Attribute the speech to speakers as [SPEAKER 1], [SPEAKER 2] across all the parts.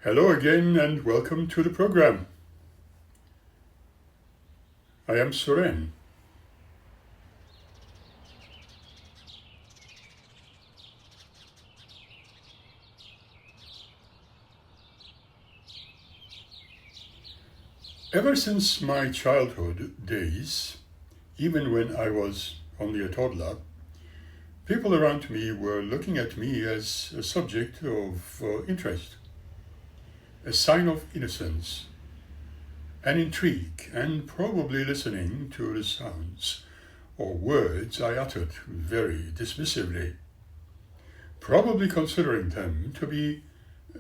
[SPEAKER 1] Hello again and welcome to the program. I am Suren. Ever since my childhood days, even when I was only a toddler, people around me were looking at me as a subject of interest, a sign of innocence, an intrigue, and probably listening to the sounds or words I uttered very dismissively, probably considering them to be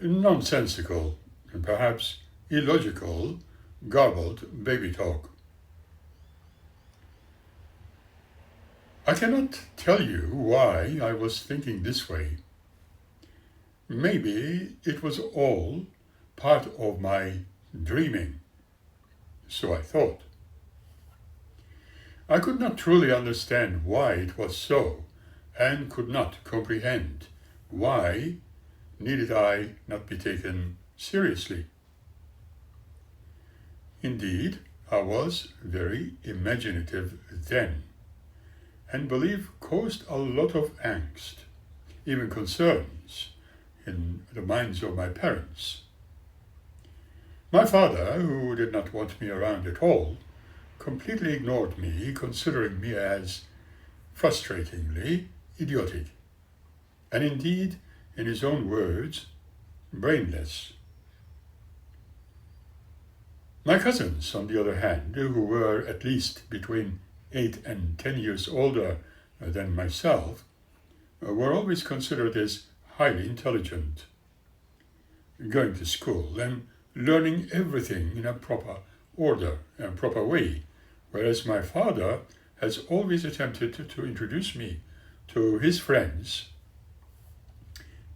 [SPEAKER 1] nonsensical and perhaps illogical, garbled baby talk. I cannot tell you why I was thinking this way. Maybe it was all part of my dreaming, so I thought. I could not truly understand why it was so, and could not comprehend why needed I not be taken seriously. Indeed, I was very imaginative then, and belief caused a lot of angst, even concerns, in the minds of my parents. My father, who did not want me around at all, completely ignored me, considering me as frustratingly idiotic, and indeed, in his own words, brainless. My cousins, on the other hand, who were at least between 8 and 10 years older than myself, were always considered as highly intelligent, going to school and learning everything in a proper order and proper way, whereas my father has always attempted to introduce me to his friends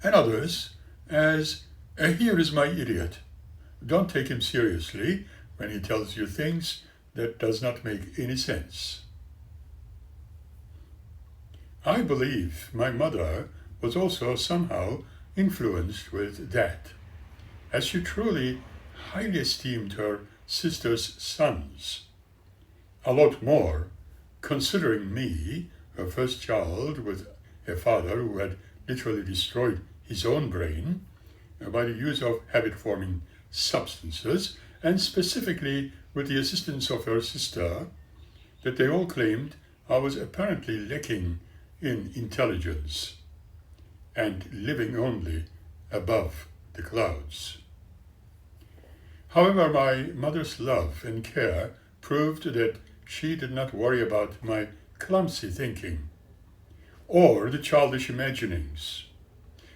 [SPEAKER 1] and others as, here is my idiot. Don't take him seriously when he tells you things that does not make any sense. I believe my mother was also somehow influenced with that, as she truly highly esteemed her sister's sons. A lot more, considering me, her first child, with a father who had literally destroyed his own brain by the use of habit-forming substances, and specifically with the assistance of her sister, that they all claimed I was apparently lacking in intelligence and living only above the clouds. However, my mother's love and care proved that she did not worry about my clumsy thinking or the childish imaginings.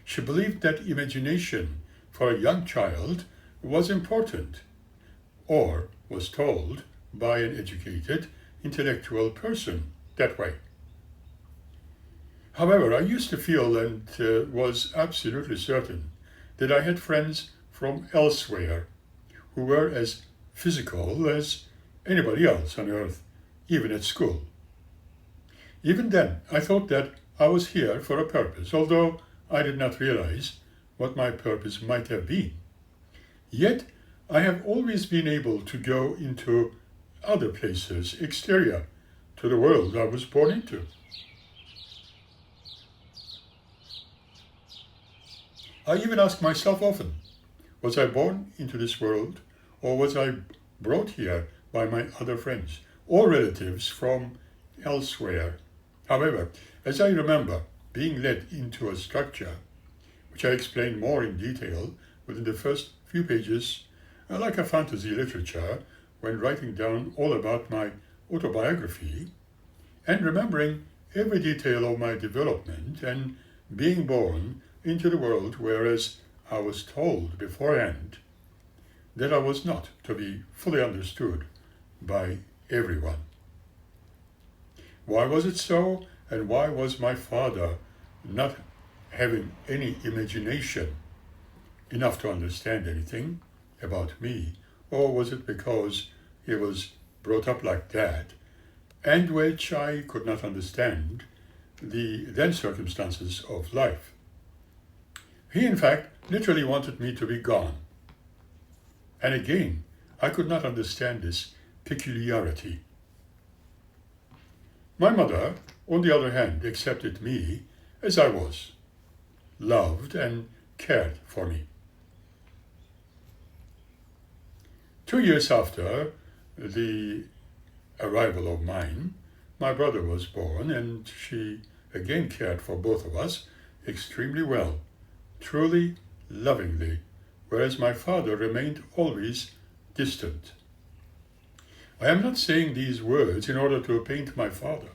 [SPEAKER 1] She believed that imagination for a young child was important, or was told by an educated, intellectual person that way. However, I used to feel and was absolutely certain that I had friends from elsewhere who were as physical as anybody else on earth, even at school. Even then, I thought that I was here for a purpose, although I did not realize what my purpose might have been. Yet, I have always been able to go into other places exterior to the world I was born into. I even ask myself often, was I born into this world, or was I brought here by my other friends or relatives from elsewhere? However, as I remember being led into a structure, which I explain more in detail within the first few pages, like a fantasy literature, when writing down all about my autobiography, and remembering every detail of my development and being born into the world, whereas I was told beforehand that I was not to be fully understood by everyone. Why was it so, and why was my father not having any imagination enough to understand anything about me? Or was it because he was brought up like that, and which I could not understand the then circumstances of life? He, in fact, literally wanted me to be gone. And again, I could not understand this peculiarity. My mother, on the other hand, accepted me as I was, loved and cared for me. 2 years after the arrival of mine, my brother was born, and she again cared for both of us extremely well, truly, lovingly, whereas my father remained always distant. I am not saying these words in order to paint my father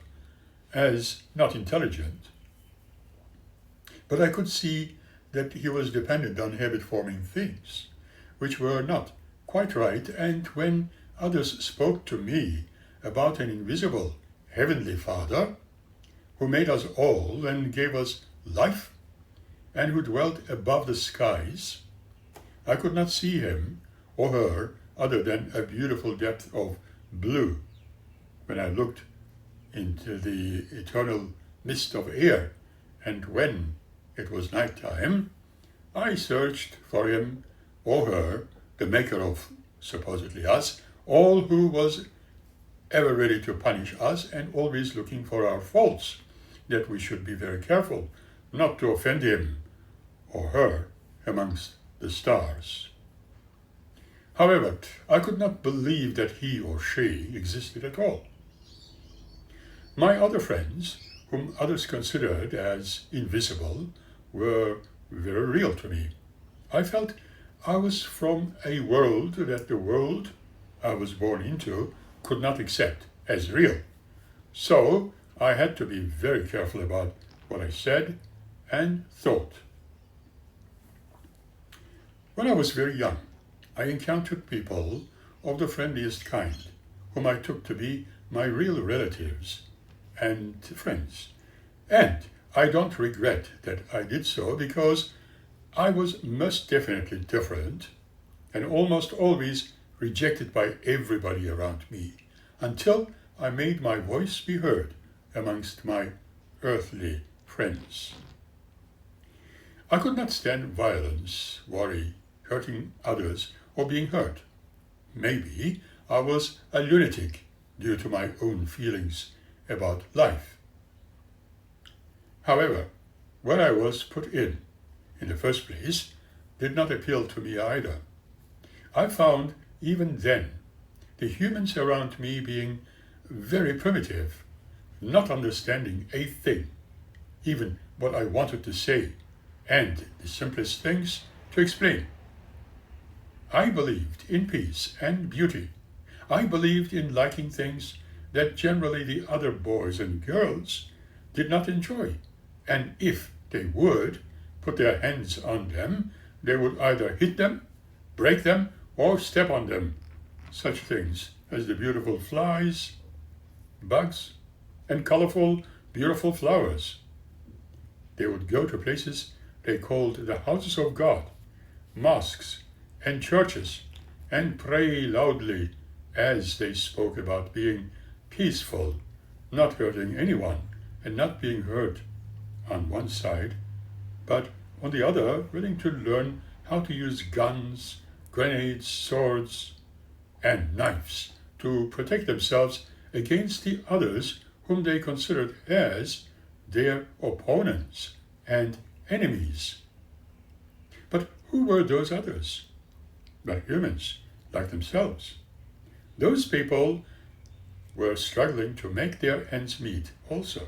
[SPEAKER 1] as not intelligent, but I could see that he was dependent on habit-forming things, which were not quite right, and when others spoke to me about an invisible heavenly Father who made us all and gave us life and who dwelt above the skies, I could not see him or her other than a beautiful depth of blue when I looked into the eternal mist of air, and when it was night time, I searched for him or her, the maker of supposedly us, all who was ever ready to punish us and always looking for our faults, that we should be very careful not to offend him or her amongst the stars. However, I could not believe that he or she existed at all. My other friends, whom others considered as invisible, were very real to me. I felt I was from a world that the world I was born into could not accept as real. So I had to be very careful about what I said and thought. When I was very young, I encountered people of the friendliest kind, whom I took to be my real relatives and friends. And I don't regret that I did so, because I was most definitely different and almost always rejected by everybody around me, until I made my voice be heard amongst my earthly friends. I could not stand violence, worry, hurting others, or being hurt. Maybe I was a lunatic due to my own feelings about life. However, where I was put in the first place, did not appeal to me either. I found even then the humans around me being very primitive, not understanding a thing, even what I wanted to say, and the simplest things to explain. I believed in peace and beauty. I believed in liking things that generally the other boys and girls did not enjoy, and if they would put their hands on them, they would either hit them, break them, or step on them. Such things as the beautiful flies, bugs, and colorful, beautiful flowers. They would go to places they called the houses of God, mosques, and churches, and pray loudly as they spoke about being peaceful, not hurting anyone, and not being hurt on one side, but on the other, willing to learn how to use guns, grenades, swords, and knives to protect themselves against the others whom they considered as their opponents and enemies. But who were those others? But humans, like themselves. Those people were struggling to make their ends meet also.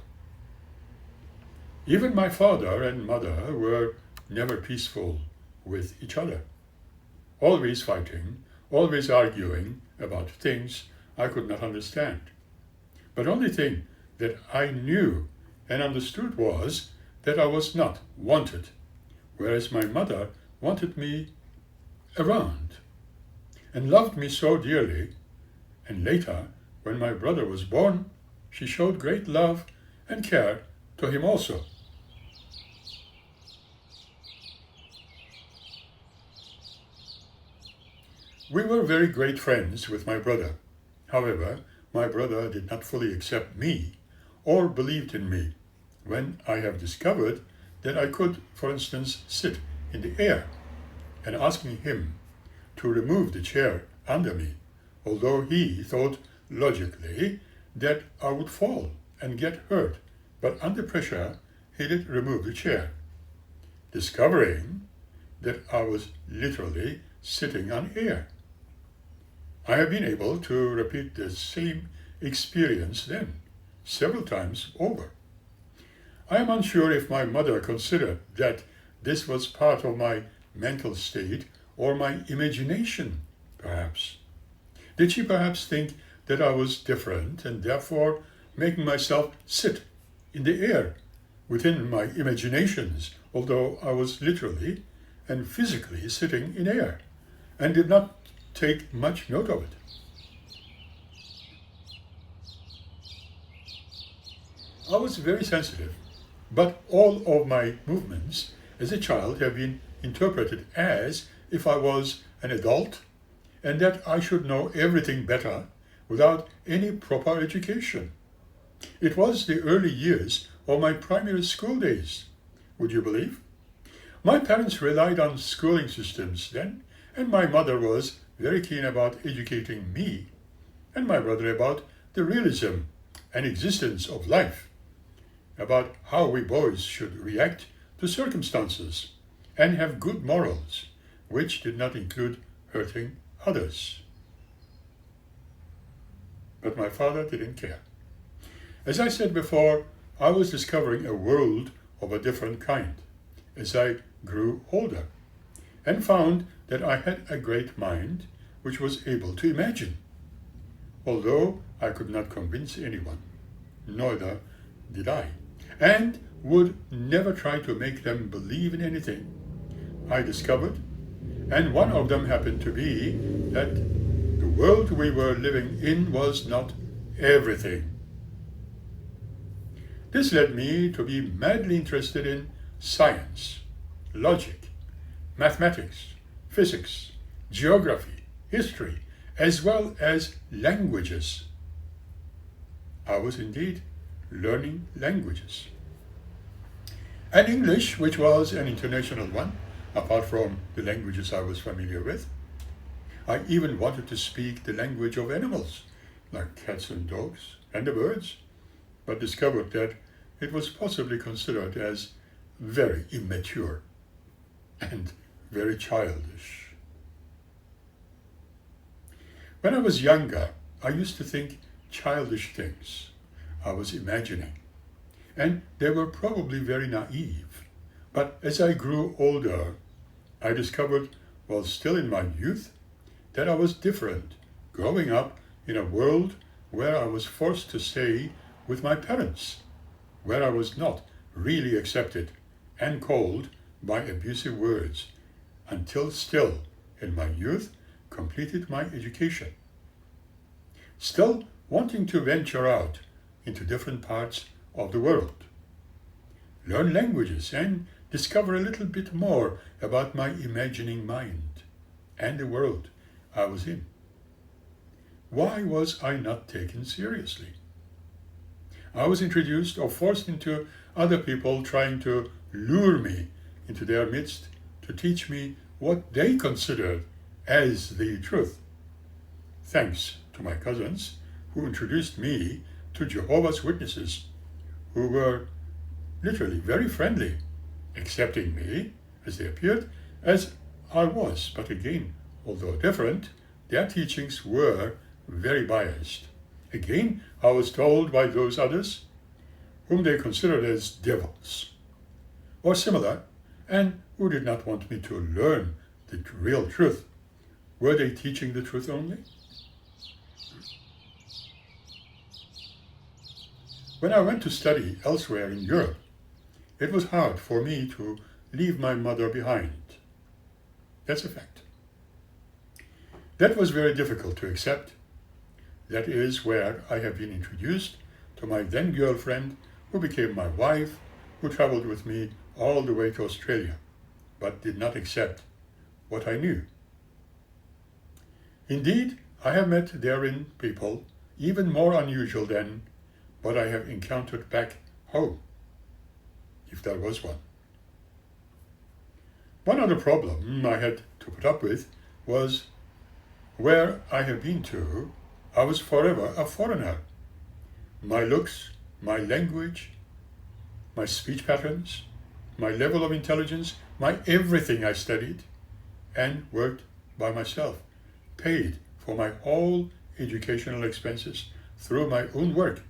[SPEAKER 1] Even my father and mother were never peaceful with each other. Always fighting, always arguing about things I could not understand. But only thing that I knew and understood was that I was not wanted, whereas my mother wanted me around and loved me so dearly. And later, when my brother was born, she showed great love and care to him also. We were very great friends with my brother. However, my brother did not fully accept me or believed in me when I have discovered that I could, for instance, sit in the air, and asking him to remove the chair under me, although he thought logically that I would fall and get hurt, but under pressure he did remove the chair, discovering that I was literally sitting on air. I have been able to repeat the same experience then, several times over. I am unsure if my mother considered that this was part of my mental state or my imagination, perhaps. Did she perhaps think that I was different and therefore making myself sit in the air within my imaginations, although I was literally and physically sitting in air and did not take much note of it? I was very sensitive, but all of my movements as a child have been interpreted as if I was an adult and that I should know everything better without any proper education. It was the early years of my primary school days, would you believe? My parents relied on schooling systems then, and my mother was very keen about educating me and my brother about the realism and existence of life, about how we boys should react to circumstances and have good morals, which did not include hurting others. But my father didn't care. As I said before, I was discovering a world of a different kind as I grew older, and found that I had a great mind which was able to imagine, although I could not convince anyone, neither did I, and would never try to make them believe in anything I discovered, and one of them happened to be that the world we were living in was not everything. This led me to be madly interested in science, logic, mathematics, physics, geography, history, as well as languages. I was indeed learning languages. And English, which was an international one, apart from the languages I was familiar with. I even wanted to speak the language of animals, like cats and dogs, and the birds, but discovered that it was possibly considered as very immature and very childish. When I was younger, I used to think childish things I was imagining, and they were probably very naive. But as I grew older, I discovered, while still in my youth, that I was different, growing up in a world where I was forced to stay with my parents, where I was not really accepted and called by abusive words, until still, in my youth, completed my education. Still wanting to venture out into different parts of the world, learn languages, and discover a little bit more about my imagining mind and the world I was in. Why was I not taken seriously? I was introduced or forced into other people trying to lure me into their midst to teach me what they considered as the truth. Thanks to my cousins who introduced me to Jehovah's Witnesses, who were literally very friendly, accepting me as they appeared, as I was, but again, although different, their teachings were very biased. Again, I was told by those others whom they considered as devils or similar, and who did not want me to learn the real truth. Were they teaching the truth only? When I went to study elsewhere in Europe, it was hard for me to leave my mother behind. That's a fact. That was very difficult to accept. That is where I have been introduced to my then girlfriend, who became my wife, who traveled with me all the way to Australia, but did not accept what I knew. Indeed, I have met therein people even more unusual than what I have encountered back home, if there was one. One other problem I had to put up with was where I have been to, I was forever a foreigner. My looks, my language, my speech patterns, my level of intelligence, my everything I studied and worked by myself, paid for my whole educational expenses through my own work,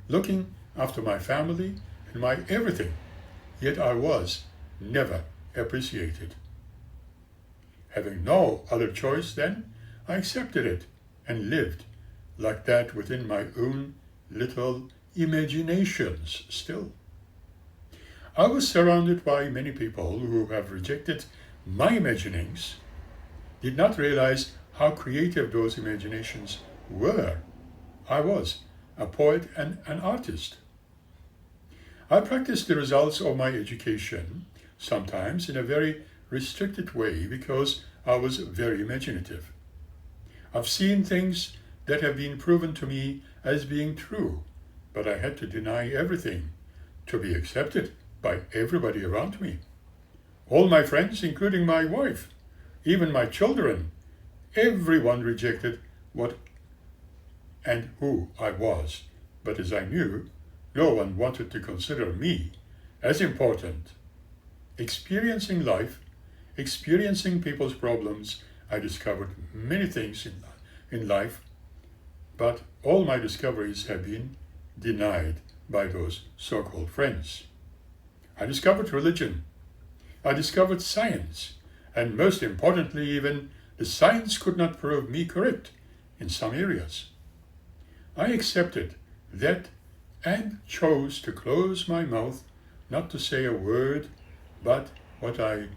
[SPEAKER 1] looking after my family and my everything, yet I was never appreciated. Having no other choice then, I accepted it and lived like that within my own little imaginations still. I was surrounded by many people who have rejected my imaginings, did not realize how creative those imaginations were. I was a poet and an artist. I practiced the results of my education, sometimes in a very restricted way because I was very imaginative. I've seen things that have been proven to me as being true, but I had to deny everything to be accepted by everybody around me. All my friends, including my wife, even my children, everyone rejected what and who I was. But as I knew, no one wanted to consider me as important. Experiencing life, experiencing people's problems, I discovered many things in life, but all my discoveries have been denied by those so-called friends. I discovered religion. I discovered science. And most importantly even, the science could not prove me correct in some areas. I accepted that and chose to close my mouth, not to say a word, but what I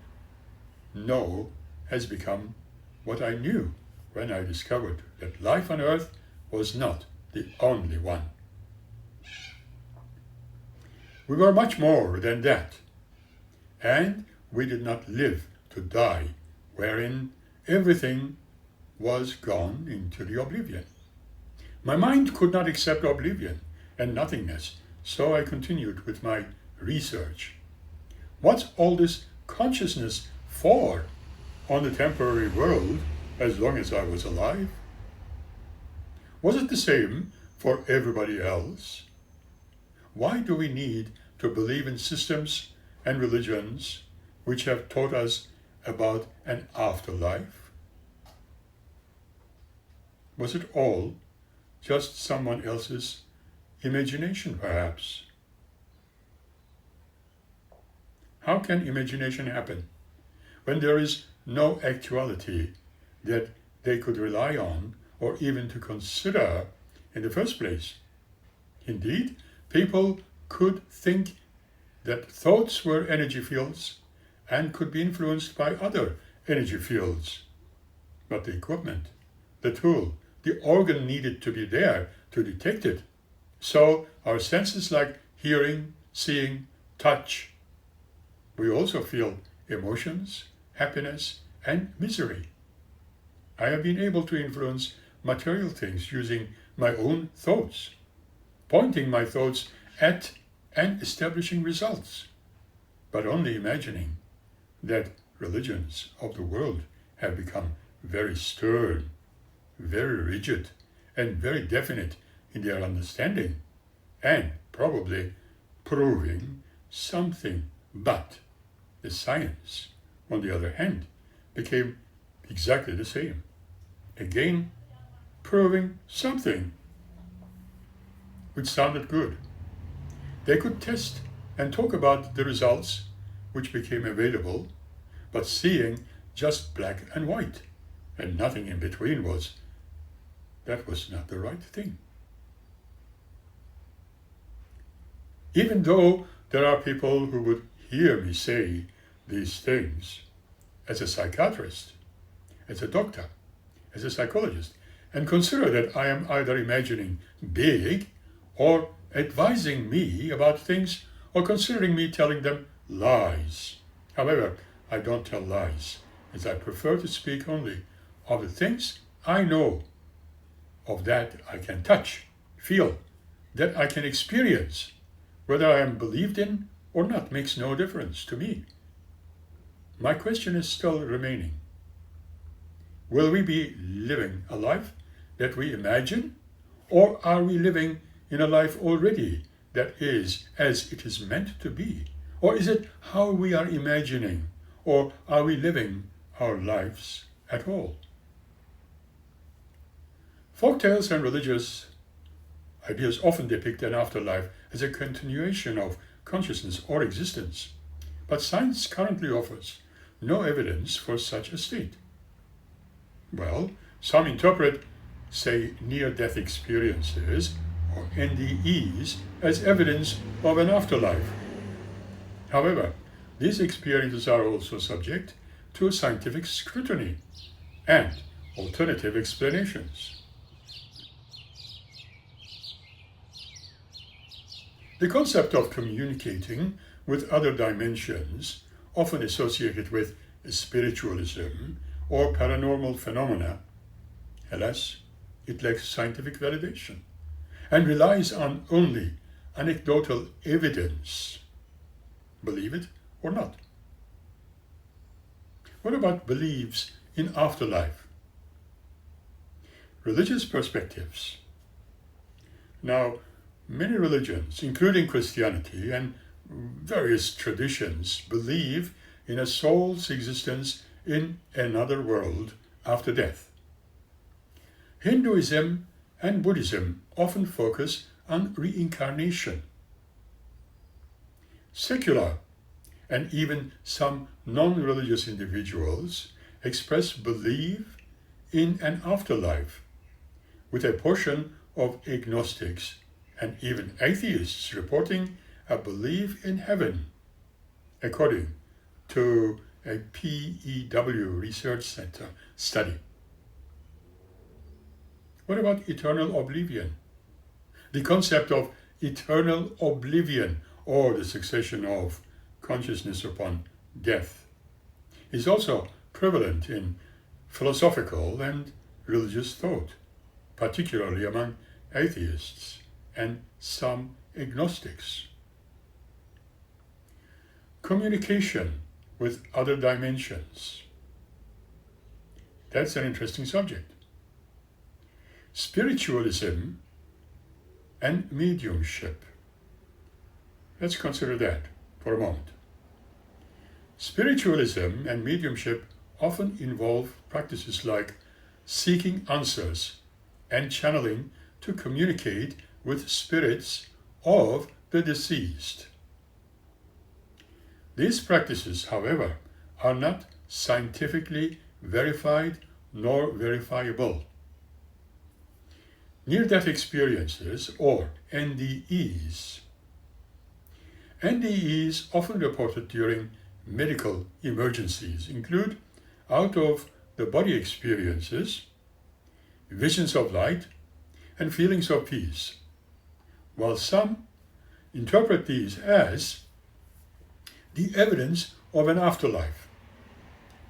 [SPEAKER 1] know has become what I knew when I discovered that life on earth was not the only one. We were much more than that, and we did not live to die, wherein everything was gone into the oblivion. My mind could not accept oblivion and nothingness, so I continued with my research. What's all this consciousness for on the temporary world as long as I was alive? Was it the same for everybody else? Why do we need to believe in systems and religions which have taught us about an afterlife? Was it all just someone else's imagination, perhaps? How can imagination happen when there is no actuality that they could rely on or even to consider in the first place? Indeed, people could think that thoughts were energy fields and could be influenced by other energy fields. But the equipment, the tool, the organ needed to be there to detect it. So our senses like hearing, seeing, touch. We also feel emotions, happiness, and misery. I have been able to influence material things using my own thoughts, pointing my thoughts at and establishing results, but only imagining that religions of the world have become very stern, very rigid, and very definite in their understanding, and probably proving something. But the science on the other hand, became exactly the same, again proving something which sounded good. They could test and talk about the results which became available, but seeing just black and white and nothing in between that was not the right thing. Even though there are people who would hear me say these things, as a psychiatrist, as a doctor, as a psychologist, and consider that I am either imagining big or advising me about things or considering me telling them lies. However, I don't tell lies, as I prefer to speak only of the things I know, of that I can touch, feel, that I can experience. Whether I am believed in or not makes no difference to me. My question is still remaining. Will we be living a life that we imagine, or are we living in a life already that is as it is meant to be? Or is it how we are imagining, or are we living our lives at all? Folktales and religious ideas often depict an afterlife as a continuation of consciousness or existence, but science currently offers no evidence for such a state. Well, some interpret, say, near-death experiences, or NDEs, as evidence of an afterlife. However, these experiences are also subject to scientific scrutiny and alternative explanations. The concept of communicating with other dimensions, often associated with spiritualism or paranormal phenomena, alas, it lacks scientific validation and relies on only anecdotal evidence. Believe it or not. What about beliefs in afterlife? Religious perspectives. Now, many religions, including Christianity and various traditions, believe in a soul's existence in another world after death. Hinduism and Buddhism often focus on reincarnation. Secular and even some non-religious individuals express belief in an afterlife, with a portion of agnostics and even atheists reporting a belief in heaven, according to a PEW Research Center study. What about eternal oblivion? The concept of eternal oblivion, or the cessation of consciousness upon death, is also prevalent in philosophical and religious thought, particularly among atheists and some agnostics. Communication with other dimensions. That's an interesting subject. Spiritualism and mediumship. Let's consider that for a moment. Spiritualism and mediumship often involve practices like seeking answers and channeling to communicate with spirits of the deceased. These practices, however, are not scientifically verified nor verifiable. Near-death experiences, or NDEs. NDEs, often reported during medical emergencies, include out-of-the-body experiences, visions of light, and feelings of peace, while some interpret these as the evidence of an afterlife.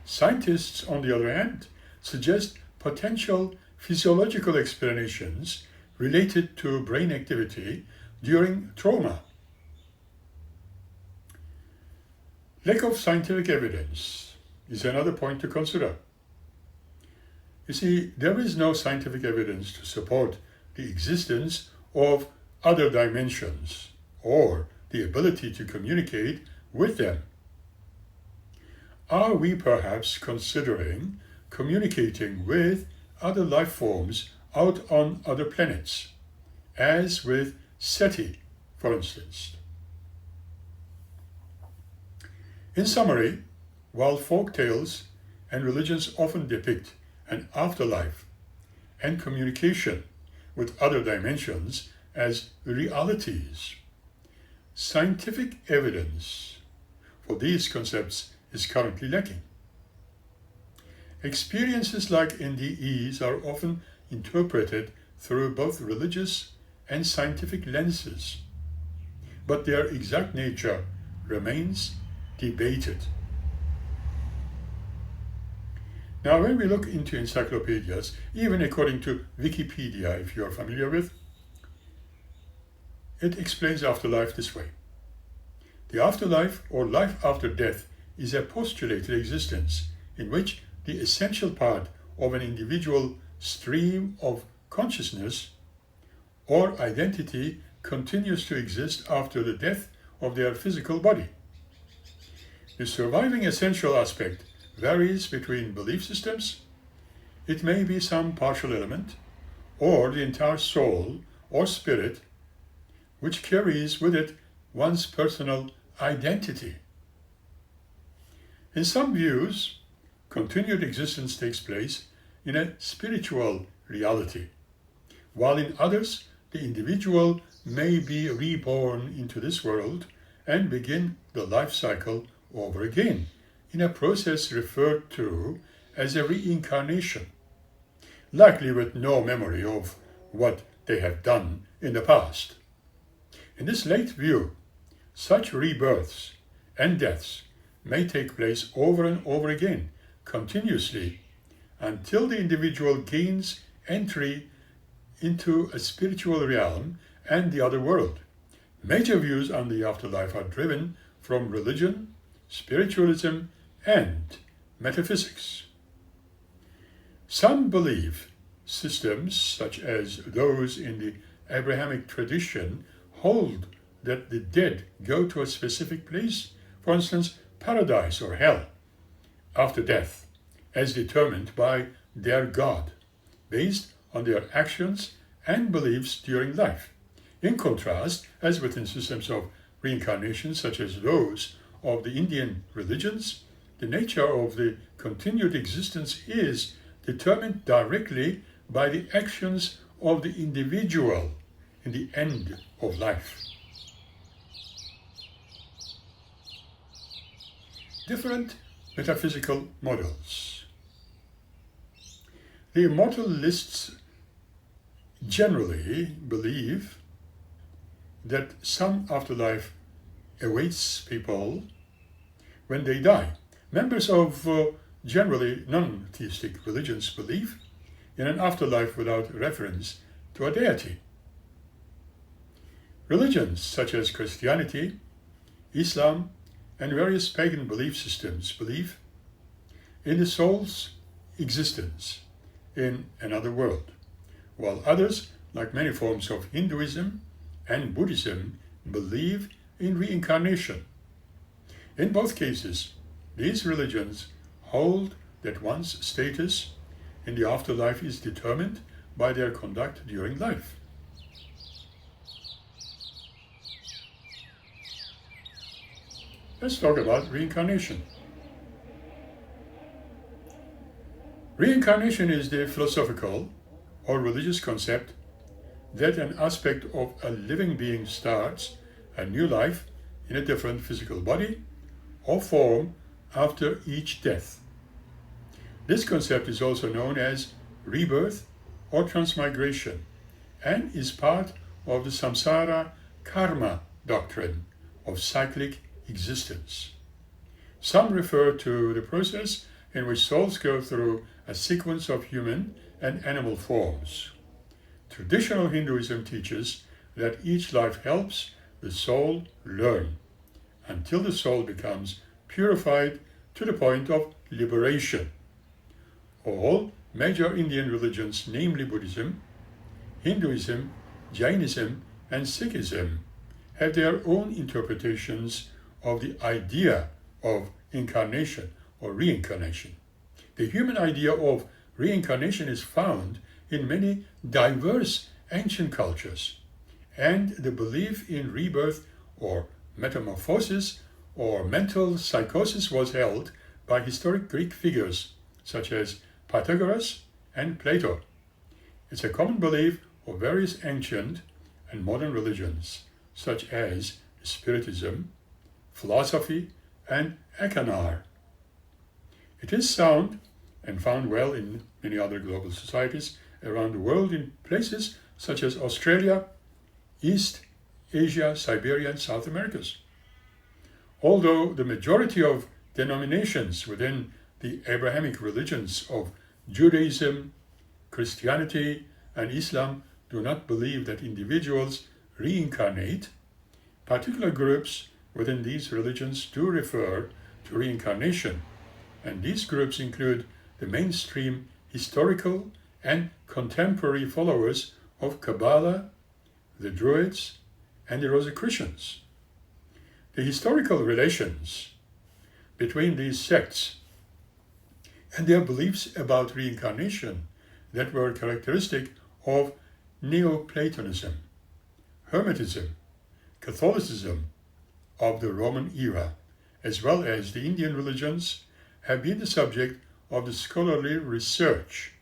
[SPEAKER 1] Scientists, on the other hand, suggest potential physiological explanations related to brain activity during trauma. Lack of scientific evidence is another point to consider. You see, there is no scientific evidence to support the existence of other dimensions or the ability to communicate with them. Are we perhaps considering communicating with other life forms out on other planets, as with SETI, for instance? In summary, while folk tales and religions often depict an afterlife and communication with other dimensions as realities, scientific evidence for these concepts is currently lacking. Experiences like NDEs are often interpreted through both religious and scientific lenses, but their exact nature remains debated. Now, when we look into encyclopedias, even according to Wikipedia, if you are familiar with, it explains afterlife this way. The afterlife, or life after death, is a postulated existence in which the essential part of an individual stream of consciousness or identity continues to exist after the death of their physical body. The surviving essential aspect varies between belief systems. It may be some partial element, or the entire soul or spirit, which carries with it one's personal identity. In some views, continued existence takes place in a spiritual reality, while in others, the individual may be reborn into this world and begin the life cycle over again, in a process referred to as a reincarnation, likely with no memory of what they have done in the past. In this late view, such rebirths and deaths may take place over and over again, continuously, until the individual gains entry into a spiritual realm and the other world. Major views on the afterlife are driven from religion, spiritualism, and metaphysics. Some belief systems, such as those in the Abrahamic tradition, hold that the dead go to a specific place, for instance, paradise or hell, after death, as determined by their God, based on their actions and beliefs during life. In contrast, as within systems of reincarnation, such as those of the Indian religions, the nature of the continued existence is determined directly by the actions of the individual in the end of life. Different metaphysical models. The immortalists generally believe that some afterlife awaits people when they die. Members of generally non-theistic religions believe in an afterlife without reference to a deity. Religions such as Christianity, Islam, and various pagan belief systems believe in the soul's existence in another world, while others, like many forms of Hinduism and Buddhism, believe in reincarnation. In both cases, these religions hold that one's status in the afterlife is determined by their conduct during life. Let's talk about reincarnation. Reincarnation is the philosophical or religious concept that an aspect of a living being starts a new life in a different physical body or form after each death. This concept is also known as rebirth or transmigration and is part of the samsara karma doctrine of cyclic existence. Some refer to the process in which souls go through a sequence of human and animal forms. Traditional Hinduism teaches that each life helps the soul learn until the soul becomes purified to the point of liberation. All major Indian religions, namely Buddhism, Hinduism, Jainism, and Sikhism, have their own interpretations of the idea of incarnation, or reincarnation. The human idea of reincarnation is found in many diverse ancient cultures, and the belief in rebirth or metamorphosis or mental psychosis was held by historic Greek figures such as Pythagoras and Plato. It's a common belief of various ancient and modern religions such as Spiritism, philosophy, and Ekanar. It is sound and found well in many other global societies around the world in places such as Australia, East Asia, Siberia, and South Americas. Although the majority of denominations within the Abrahamic religions of Judaism, Christianity, and Islam do not believe that individuals reincarnate, particular groups within these religions do refer to reincarnation, and these groups include the mainstream historical and contemporary followers of Kabbalah, the Druids, and the Rosicrucians. The historical relations between these sects and their beliefs about reincarnation that were characteristic of Neoplatonism, Hermetism, Catholicism of the Roman era, as well as the Indian religions, have been the subject of the scholarly research.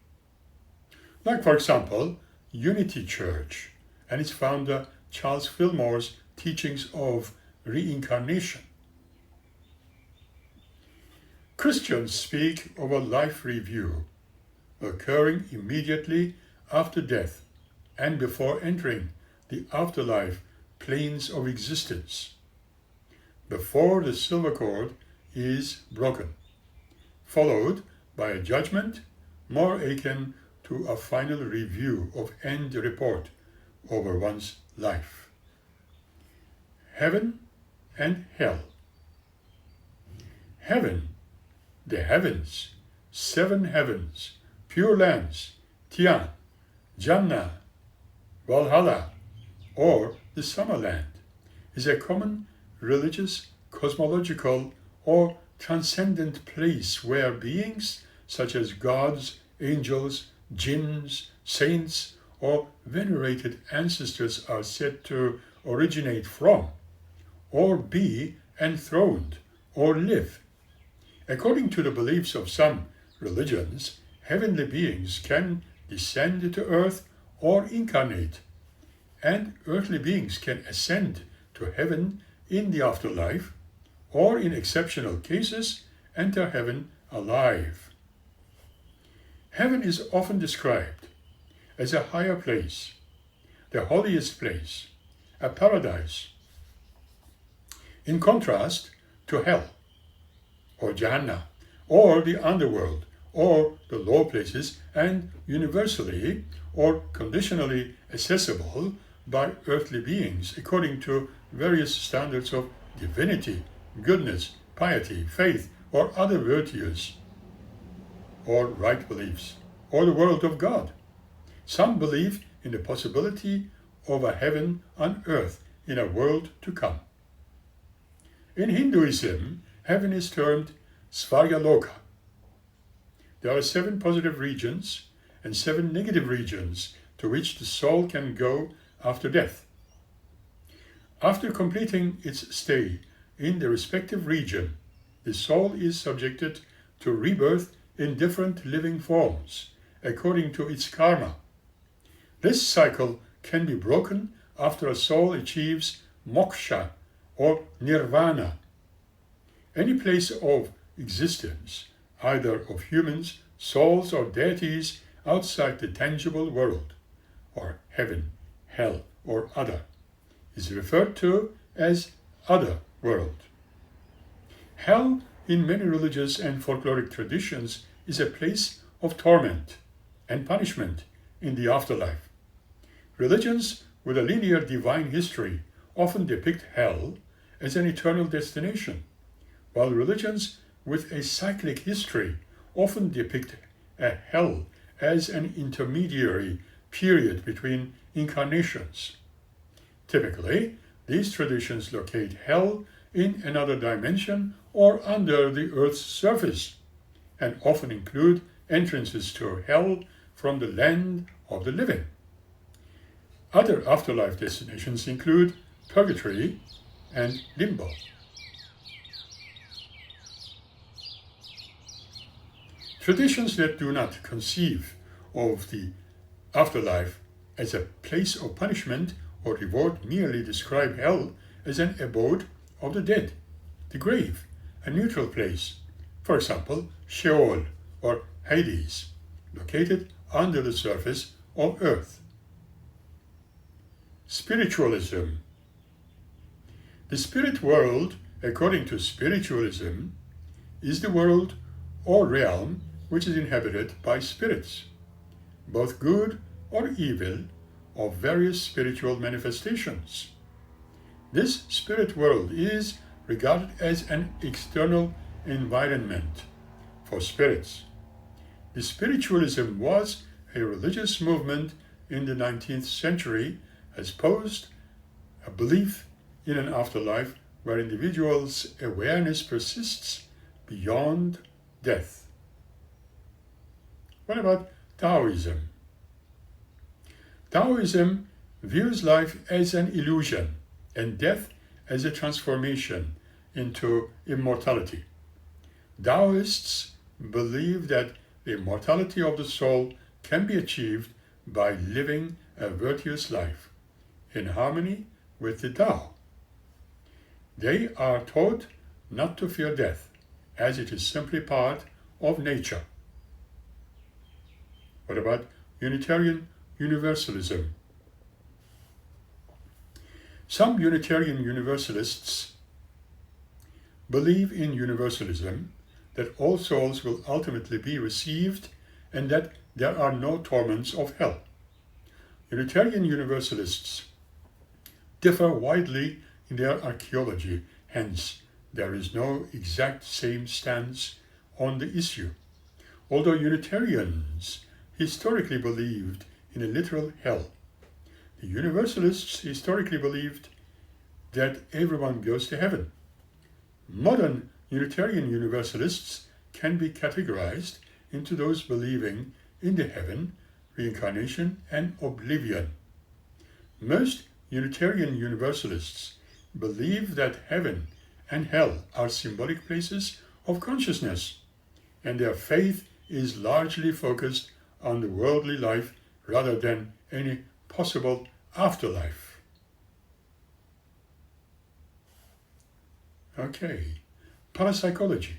[SPEAKER 1] Like, for example, Unity Church and its founder Charles Fillmore's teachings of reincarnation. Christians speak of a life review occurring immediately after death and before entering the afterlife planes of existence, before the silver cord is broken, followed by a judgment more akin to a final review of end report over one's life. Heaven and hell. Heaven, the heavens, seven heavens, pure lands, Tian, Jannah, Valhalla, or the summer land, is a common religious, cosmological, or transcendent place where beings such as gods, angels, jinns, saints, or venerated ancestors are said to originate from, or be enthroned, or live. According to the beliefs of some religions, heavenly beings can descend to earth or incarnate, and earthly beings can ascend to heaven in the afterlife, or in exceptional cases, enter heaven alive. Heaven is often described as a higher place, the holiest place, a paradise, in contrast to hell, or Jahannam, or the underworld, or the low places, and universally or conditionally accessible by earthly beings according to various standards of divinity, goodness, piety, faith, or other virtues, or right beliefs, or the world of God. Some believe in the possibility of a heaven on earth in a world to come. In Hinduism, heaven is termed Svargaloka. There are 7 positive regions and 7 negative regions to which the soul can go after death. After completing its stay in the respective region, the soul is subjected to rebirth in different living forms according to its karma. This cycle can be broken after a soul achieves moksha or nirvana, any place of existence, either of humans, souls, or deities outside the tangible world, or heaven, hell, or other, is referred to as other world. Hell, in many religious and folkloric traditions, is a place of torment and punishment in the afterlife. Religions with a linear divine history often depict hell as an eternal destination, while religions with a cyclic history often depict a hell as an intermediary period between incarnations. Typically, these traditions locate hell in another dimension or under the earth's surface, and often include entrances to hell from the land of the living. Other afterlife destinations include purgatory and limbo. Traditions that do not conceive of the afterlife as a place of punishment or reward merely describe hell as an abode of the dead, the grave, a neutral place, for example, Sheol or Hades, located under the surface of earth. Spiritualism. The spirit world, according to spiritualism, is the world or realm which is inhabited by spirits, both good or evil, of various spiritual manifestations. This spirit world is regarded as an external environment for spirits. The spiritualism was a religious movement in the 19th century as posed a belief in an afterlife where individuals' awareness persists beyond death. What about Taoism? Taoism views life as an illusion and death as a transformation into immortality. Taoists believe that the immortality of the soul can be achieved by living a virtuous life in harmony with the Tao. They are taught not to fear death, as it is simply part of nature. What about Unitarian Universalism? Some Unitarian Universalists believe in universalism, that all souls will ultimately be received and that there are no torments of hell. Unitarian Universalists differ widely in their archaeology, hence there is no exact same stance on the issue. Although Unitarians historically believed in a literal hell, the Universalists historically believed that everyone goes to heaven. Modern Unitarian Universalists can be categorized into those believing in the heaven, reincarnation, and oblivion. Most Unitarian Universalists believe that heaven and hell are symbolic places of consciousness, and their faith is largely focused on the worldly life rather than any possible afterlife. Okay, parapsychology.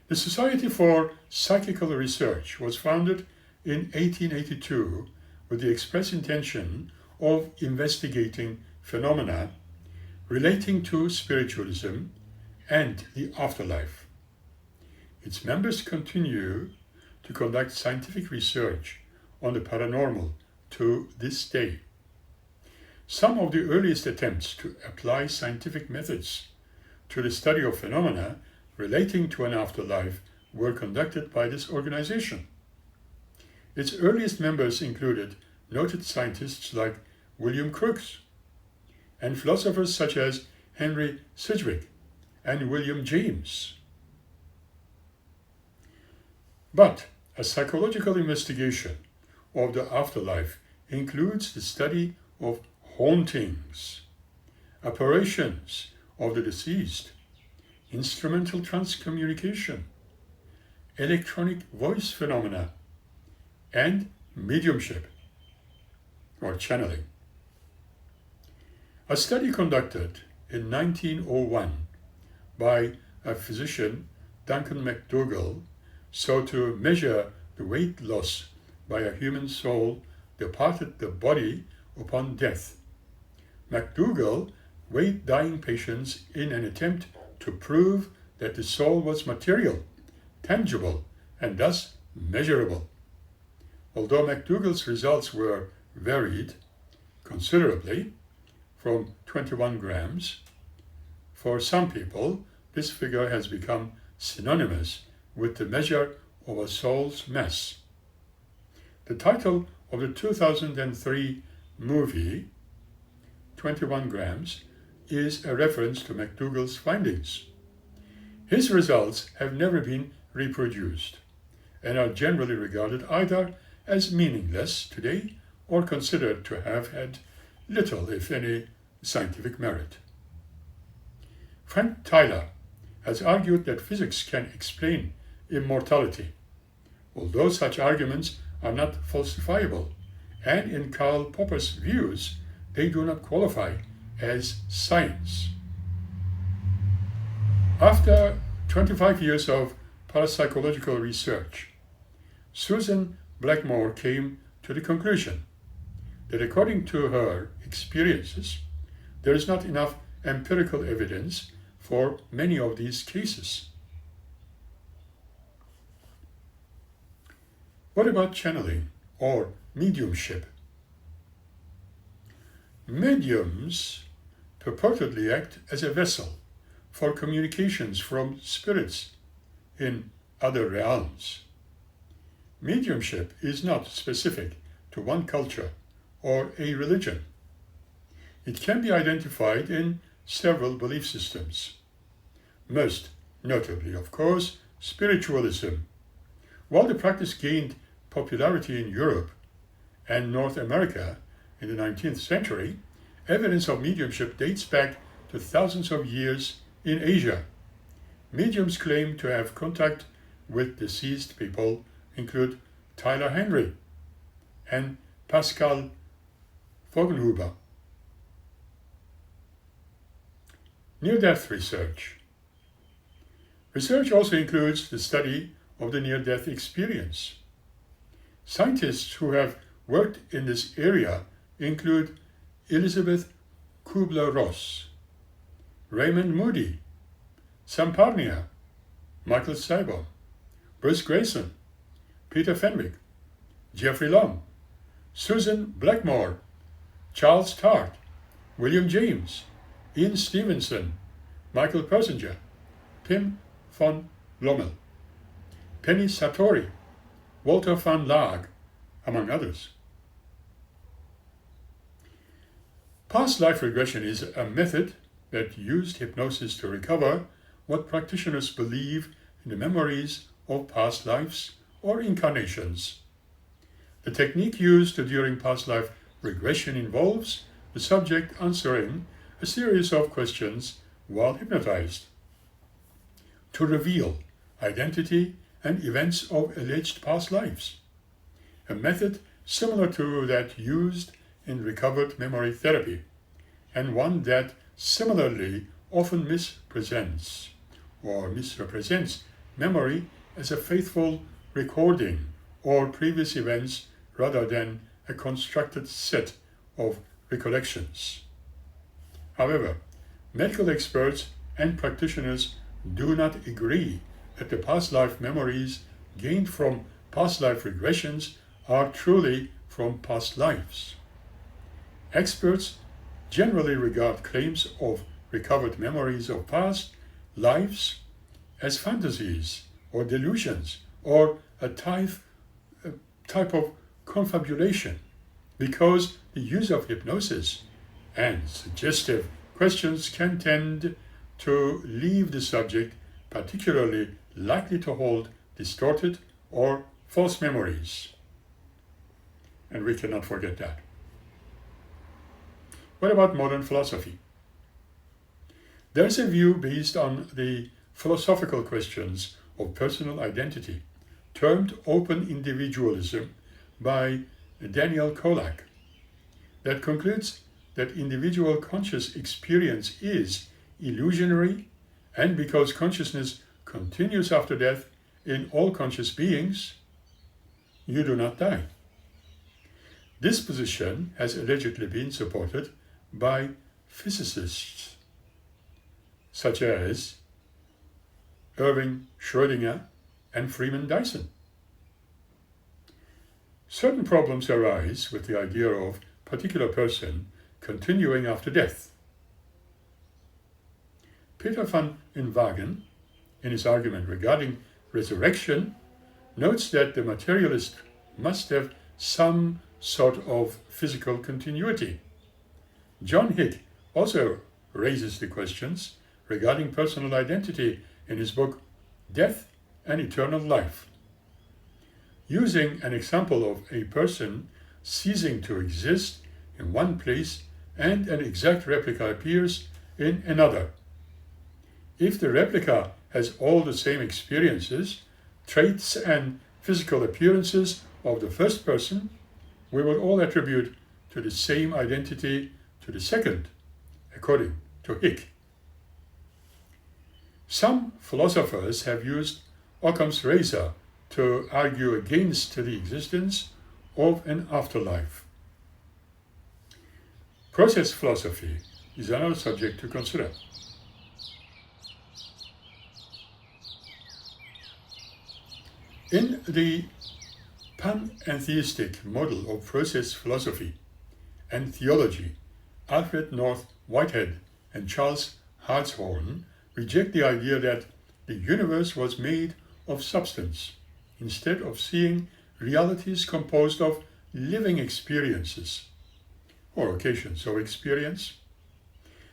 [SPEAKER 1] The Society for Psychical Research was founded in 1882 with the express intention of investigating phenomena relating to spiritualism and the afterlife. Its members continue to conduct scientific research on the paranormal to this day. Some of the earliest attempts to apply scientific methods to the study of phenomena relating to an afterlife were conducted by this organization. Its earliest members included noted scientists like William Crookes and philosophers such as Henry Sidgwick and William James. But a psychological investigation of the afterlife includes the study of hauntings, apparitions of the deceased, instrumental transcommunication, electronic voice phenomena, and mediumship or channeling. A study conducted in 1901 by a physician, Duncan McDougall, sought to measure the weight loss by a human soul departed the body upon death. McDougall weighed dying patients in an attempt to prove that the soul was material, tangible, and thus measurable. Although McDougall's results were varied considerably, from 21 grams, for some people this figure has become synonymous with the measure of a soul's mass. The title of the 2003 movie, 21 Grams, is a reference to McDougall's findings. His results have never been reproduced and are generally regarded either as meaningless today or considered to have had little, if any, scientific merit. Frank Tyler has argued that physics can explain immortality, although such arguments are not falsifiable, and in Karl Popper's views, they do not qualify as science. After 25 years of parapsychological research, Susan Blackmore came to the conclusion that according to her experiences, there is not enough empirical evidence for many of these cases. What about channeling or mediumship? Mediums purportedly act as a vessel for communications from spirits in other realms. Mediumship is not specific to one culture or a religion. It can be identified in several belief systems. Most notably, of course, spiritualism. While the practice gained popularity in Europe and North America in the 19th century, evidence of mediumship dates back to thousands of years in Asia. Mediums claim to have contact with deceased people include Tyler Henry and Pascal Vogelhuber. Near-death research. Research also includes the study of the near-death experience. Scientists who have worked in this area include Elizabeth Kubler-Ross, Raymond Moody, Sam Parnia, Michael Seibel, Bruce Grayson, Peter Fenwick, Jeffrey Long, Susan Blackmore, Charles Tart, William James, Ian Stevenson, Michael Persinger, Pim von Lommel, Penny Sartori, Walter van Laag, among others. Past life regression is a method that used hypnosis to recover what practitioners believe in the memories of past lives or incarnations. The technique used during past life regression involves the subject answering a series of questions while hypnotized to reveal identity and events of alleged past lives, a method similar to that used in recovered memory therapy, and one that similarly often misrepresents memory as a faithful recording or previous events rather than a constructed set of recollections. However, medical experts and practitioners do not agree that the past life memories gained from past life regressions are truly from past lives. Experts generally regard claims of recovered memories of past lives as fantasies or delusions or a type of confabulation, because the use of hypnosis and suggestive questions can tend to leave the subject particularly likely to hold distorted or false memories. And we cannot forget that. What about modern philosophy? There is a view based on the philosophical questions of personal identity, termed open individualism by Daniel Kolak, that concludes that individual conscious experience is illusionary, and because consciousness continues after death in all conscious beings, you do not die. This position has allegedly been supported by physicists such as Erwin Schrödinger and Freeman Dyson. Certain problems arise with the idea of a particular person continuing after death. Peter van Inwagen, in his argument regarding resurrection, notes that the materialist must have some sort of physical continuity. John Hick also raises the questions regarding personal identity in his book Death and Eternal Life. Using an example of a person ceasing to exist in one place and an exact replica appears in another. If the replica has all the same experiences, traits, and physical appearances of the first person, we will all attribute to the same identity to the second, according to Hick. Some philosophers have used Occam's razor to argue against the existence of an afterlife. Process philosophy is another subject to consider. In the pantheistic model of process philosophy and theology, Alfred North Whitehead and Charles Hartshorne reject the idea that the universe was made of substance, instead of seeing realities composed of living experiences or occasions of experience.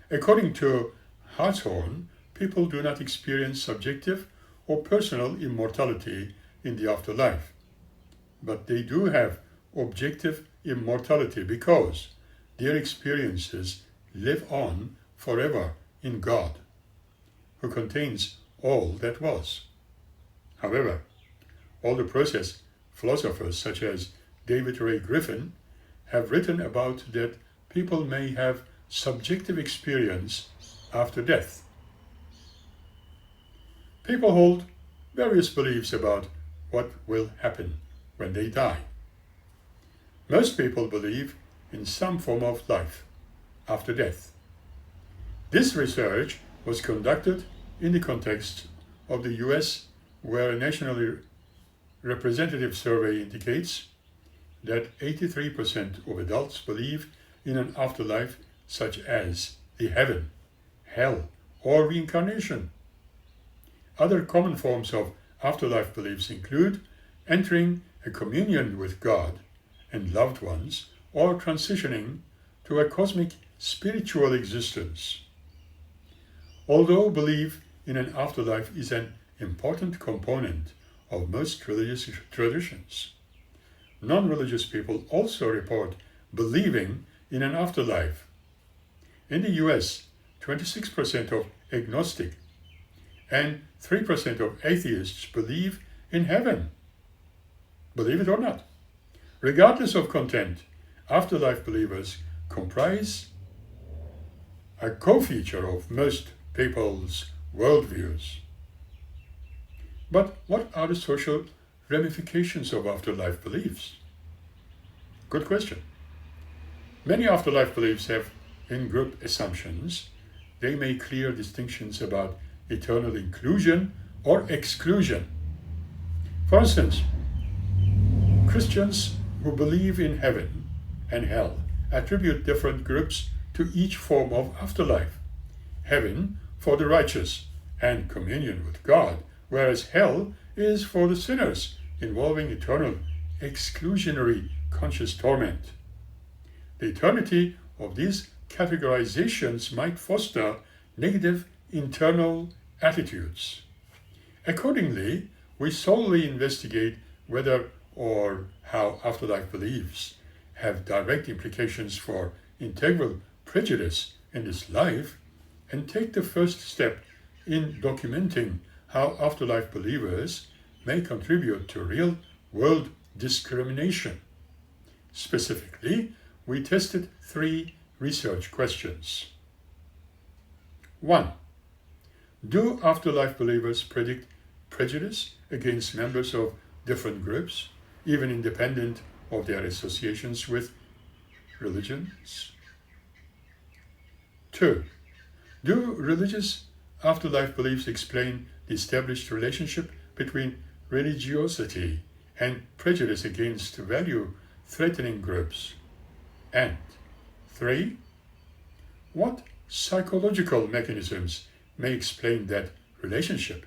[SPEAKER 1] According to Hartshorne, people do not experience subjective or personal immortality in the afterlife, but they do have objective immortality because their experiences live on forever in God, who contains all that was. However, all the process philosophers such as David Ray Griffin have written about that people may have subjective experience after death. People hold various beliefs about what will happen when they die. Most people believe in some form of life after death. This research was conducted in the context of the US, where a nationally representative survey indicates that 83% of adults believe in an afterlife such as the heaven, hell, or reincarnation. Other common forms of afterlife beliefs include entering a communion with God and loved ones, or transitioning to a cosmic spiritual existence. Although belief in an afterlife is an important component of most religious traditions, non-religious people also report believing in an afterlife. In the US, 26% of agnostic and 3% of atheists believe in heaven. Believe it or not. Regardless of content, afterlife believers comprise a co-feature of most people's worldviews. But what are the social ramifications of afterlife beliefs? Good question. Many afterlife beliefs have in-group assumptions. They make clear distinctions about eternal inclusion or exclusion. For instance, Christians who believe in heaven and hell attribute different groups to each form of afterlife. Heaven for the righteous and communion with God, whereas hell is for the sinners, involving eternal exclusionary conscious torment. The eternity of these categorizations might foster negative internal attitudes. Accordingly, we solely investigate whether or how afterlife beliefs have direct implications for integral prejudice in this life, and take the first step in documenting how afterlife believers may contribute to real-world discrimination. Specifically, we tested 3 research questions. 1. Do afterlife believers predict prejudice against members of different groups, even independent of their associations with religions? 2. Do religious afterlife beliefs explain the established relationship between religiosity and prejudice against value-threatening groups? And 3. What psychological mechanisms may explain that relationship?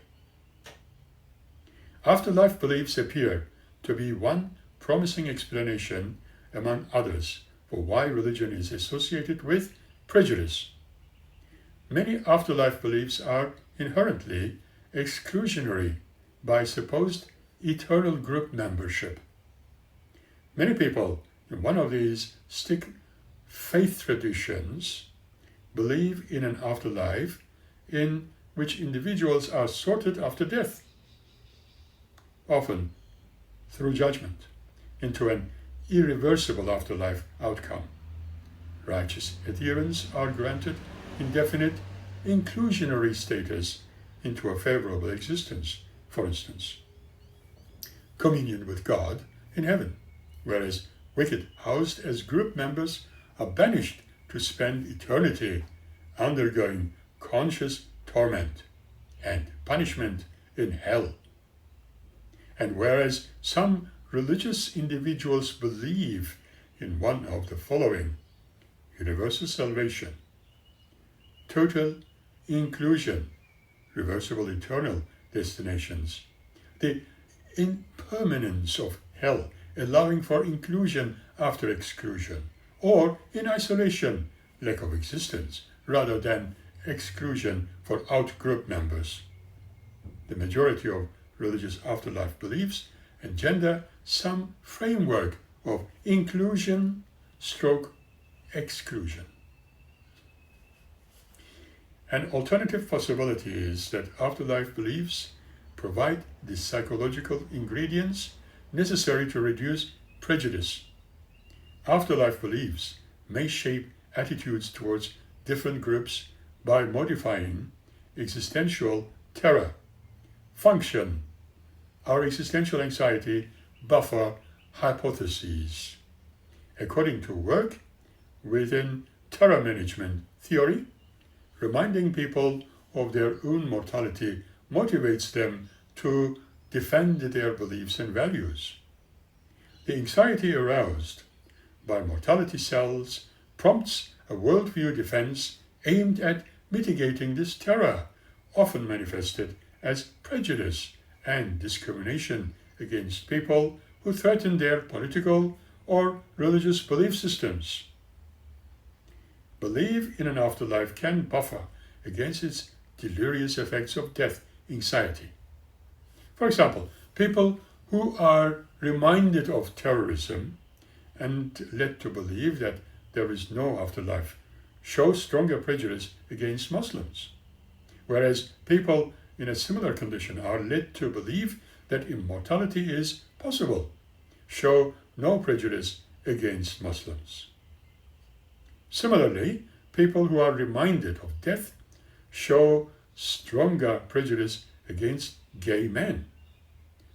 [SPEAKER 1] Afterlife beliefs appear to be one promising explanation, among others, for why religion is associated with prejudice. Many afterlife beliefs are inherently exclusionary by supposed eternal group membership. Many people in one of these stick faith traditions believe in an afterlife in which individuals are sorted after death, often through judgment, into an irreversible afterlife outcome. Righteous adherents are granted indefinite inclusionary status into a favorable existence, for instance, communion with God in heaven, whereas wicked housed as group members are banished to spend eternity undergoing conscious torment and punishment in hell. And whereas some religious individuals believe in one of the following: universal salvation, total inclusion, reversible eternal destinations, the impermanence of hell, allowing for inclusion after exclusion, or in isolation, lack of existence, rather than exclusion for out-group members. The majority of religious afterlife beliefs engender some framework of inclusion/exclusion. An alternative possibility is that afterlife beliefs provide the psychological ingredients necessary to reduce prejudice. Afterlife beliefs may shape attitudes towards different groups by modifying existential terror, function, our existential anxiety buffer hypotheses. According to work within terror management theory, reminding people of their own mortality motivates them to defend their beliefs and values. The anxiety aroused by mortality cells prompts a worldview defense aimed at mitigating this terror, often manifested as prejudice and discrimination against people who threaten their political or religious belief systems. Belief in an afterlife can buffer against its delirious effects of death anxiety. For example, people who are reminded of terrorism and led to believe that there is no afterlife show stronger prejudice against Muslims, whereas people in a similar condition are led to believe that immortality is possible, show no prejudice against Muslims. Similarly, people who are reminded of death show stronger prejudice against gay men,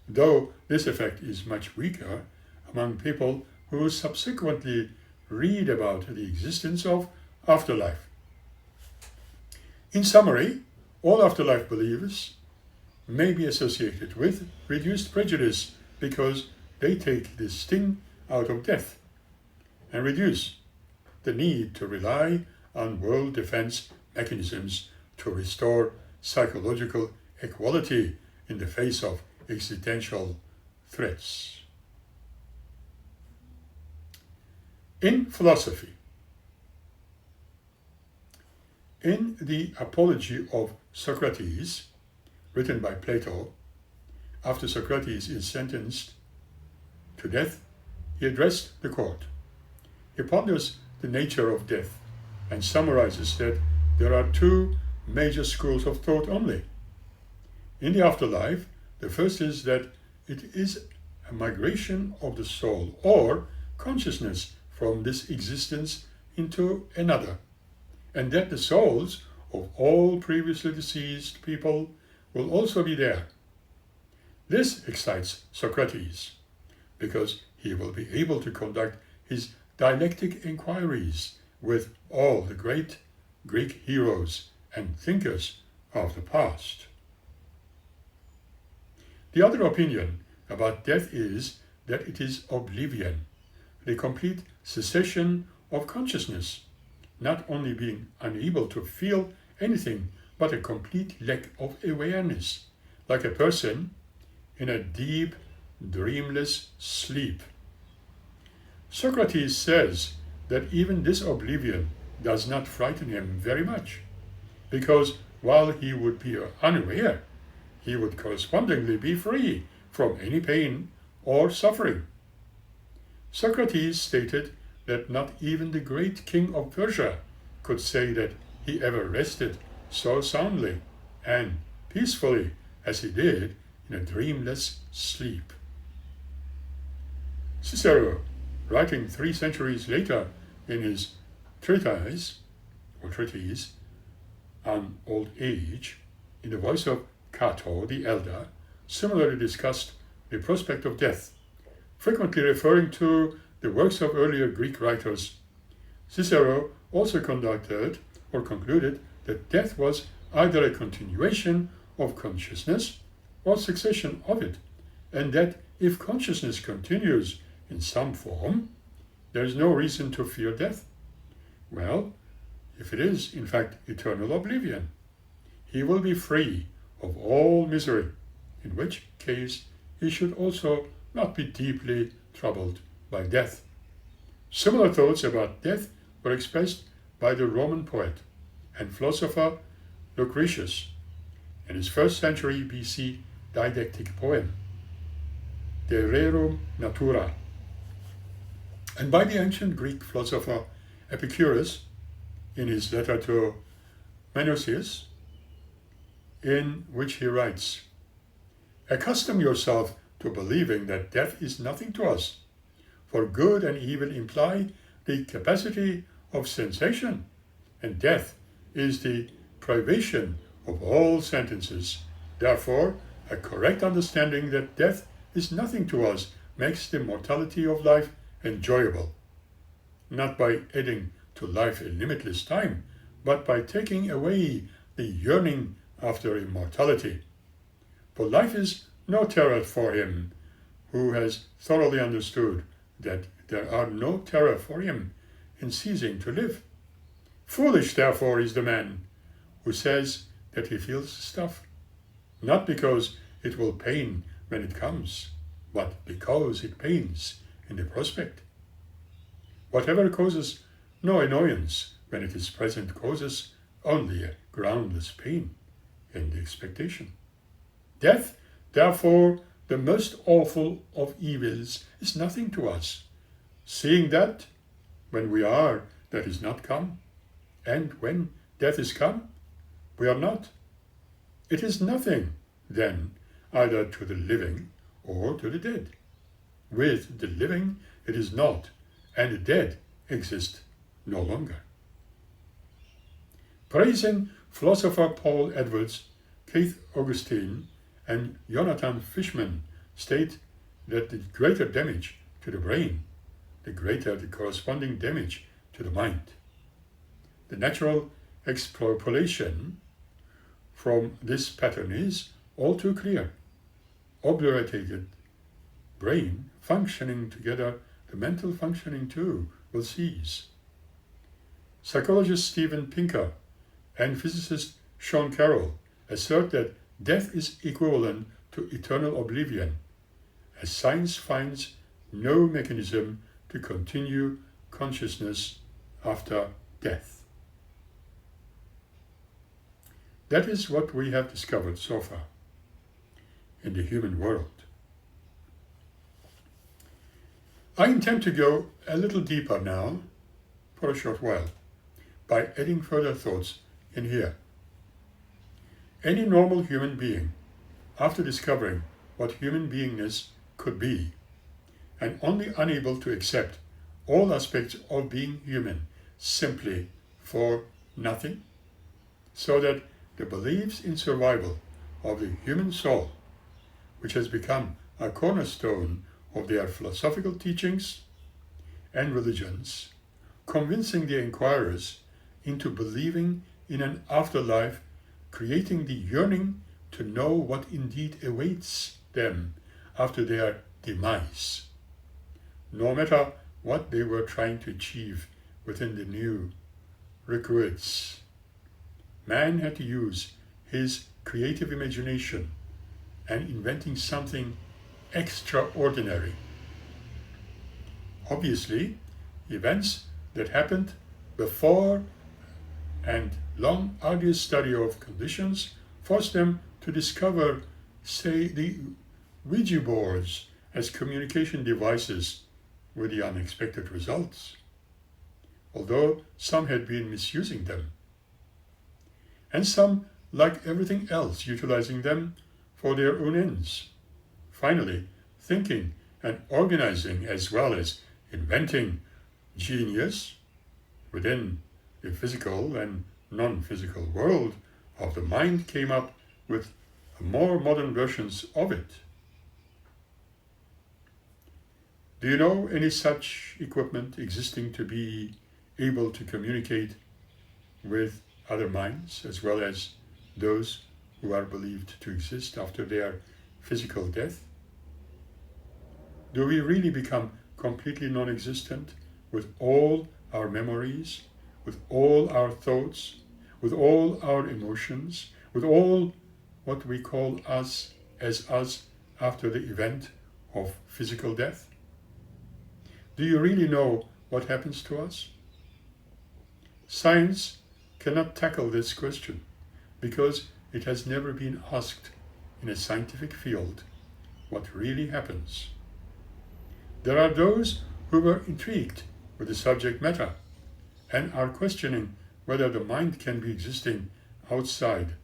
[SPEAKER 1] though this effect is much weaker among people who subsequently read about the existence of afterlife. In summary, all afterlife believers may be associated with reduced prejudice because they take the sting out of death and reduce the need to rely on world defense mechanisms to restore psychological equality in the face of existential threats. In philosophy, in the Apology of Socrates, written by Plato, after Socrates is sentenced to death, he addressed the court. He ponders the nature of death and summarizes that there are two major schools of thought only. In the afterlife, the first is that it is a migration of the soul or consciousness from this existence into another, and that the souls of all previously deceased people will also be there. This excites Socrates, because he will be able to conduct his dialectic inquiries with all the great Greek heroes and thinkers of the past. The other opinion about death is that it is oblivion, the complete cessation of consciousness, not only being unable to feel anything, but a complete lack of awareness, like a person in a deep, dreamless sleep. Socrates says that even this oblivion does not frighten him very much. because while he would be unaware, he would correspondingly be free from any pain or suffering. Socrates stated that not even the great king of Persia could say that he ever rested so soundly and peacefully as he did in a dreamless sleep. Cicero, writing 3 centuries later in his treatise on old age, in the voice of Cato the Elder, similarly discussed the prospect of death, frequently referring to the works of earlier Greek writers. Cicero also concluded that death was either a continuation of consciousness or succession of it, and that if consciousness continues in some form, there is no reason to fear death. Well, if it is in fact eternal oblivion, he will be free of all misery, in which case he should also not be deeply troubled by death. Similar thoughts about death were expressed by the Roman poet and philosopher Lucretius in his 1st century BC didactic poem, De Rerum Natura, and by the ancient Greek philosopher Epicurus in his letter to Menusius, in which he writes, "Accustom yourself to believing that death is nothing to us, for good and evil imply the capacity of sensation, and death is the privation of all sentences. Therefore, a correct understanding that death is nothing to us makes the mortality of life enjoyable, not by adding to life a limitless time, but by taking away the yearning after immortality. For life is no terror for him who has thoroughly understood that there are no terror for him in ceasing to live. Foolish, therefore, is the man who says that he feels stuff, not because it will pain when it comes, but because it pains in the prospect. Whatever causes no annoyance when it is present causes only a groundless pain in the expectation. Death, therefore, the most awful of evils, is nothing to us, seeing that when we are, that is not come, and when death is come, we are not. It is nothing, then, either to the living or to the dead. With the living it is not, and the dead exist no longer." Praising philosopher Paul Edwards, Keith Augustine, and Jonathan Fishman state that the greater damage to the brain, the greater the corresponding damage to the mind. The natural extrapolation from this pattern is all too clear. Obliterated brain functioning together, the mental functioning too will cease. Psychologist Steven Pinker and physicist Sean Carroll assert that death is equivalent to eternal oblivion, as science finds no mechanism to continue consciousness after death. That is what we have discovered so far in the human world. I intend to go a little deeper now for a short while by adding further thoughts in here. Any normal human being, after discovering what human beingness could be, and only unable to accept all aspects of being human simply for nothing, so that the beliefs in survival of the human soul, which has become a cornerstone of their philosophical teachings and religions, convincing the inquirers into believing in an afterlife, creating the yearning to know what indeed awaits them after their demise, no matter what they were trying to achieve within the new recruits. Man had to use his creative imagination and inventing something extraordinary. Obviously, events that happened before and long, arduous study of conditions forced them to discover, say, the Ouija boards as communication devices with the unexpected results, although some had been misusing them, and some, like everything else, utilizing them for their own ends. Finally, thinking and organizing as well as inventing genius within the physical and non-physical world of the mind came up with more modern versions of it. Do you know any such equipment existing to be able to communicate with other minds as well as those who are believed to exist after their physical death? Do we really become completely non-existent with all our memories, with all our thoughts, with all our emotions, with all what we call us as us after the event of physical death? Do you really know what happens to us? Science cannot tackle this question because it has never been asked in a scientific field what really happens. There are those who were intrigued with the subject matter and are questioning whether the mind can be existing outside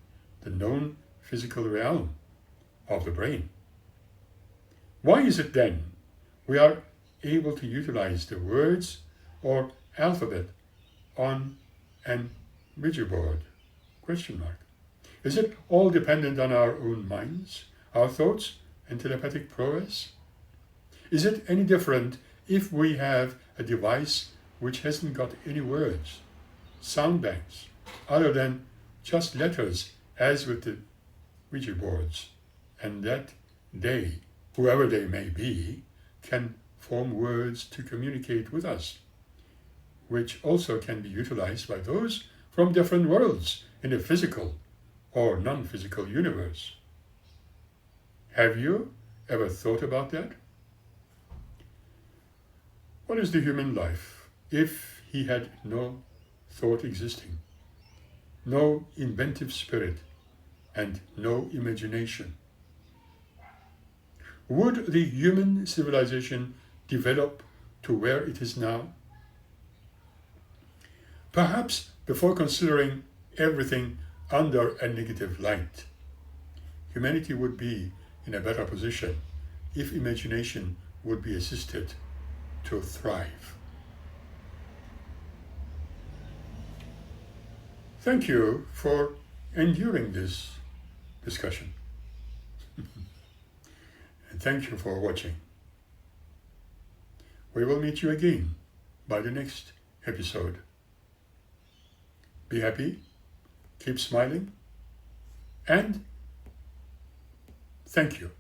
[SPEAKER 1] the known physical realm of the brain. Why is it then we are able to utilize the words or alphabet on an Ouija board? Question mark. Is it all dependent on our own minds, our thoughts, and telepathic prowess? Is it any different if we have a device which hasn't got any words, sound banks, other than just letters, as with the Ouija boards, and that they, whoever they may be, can form words to communicate with us, which also can be utilized by those from different worlds in the physical or non-physical universe? Have you ever thought about that? What is the human life if he had no thought existing, no inventive spirit, and no imagination? Would the human civilization develop to where it is now? Perhaps before considering everything under a negative light, humanity would be in a better position if imagination would be assisted to thrive. Thank you for enduring this discussion. And thank you for watching. We will meet you again by the next episode. Be happy, keep smiling, and thank you.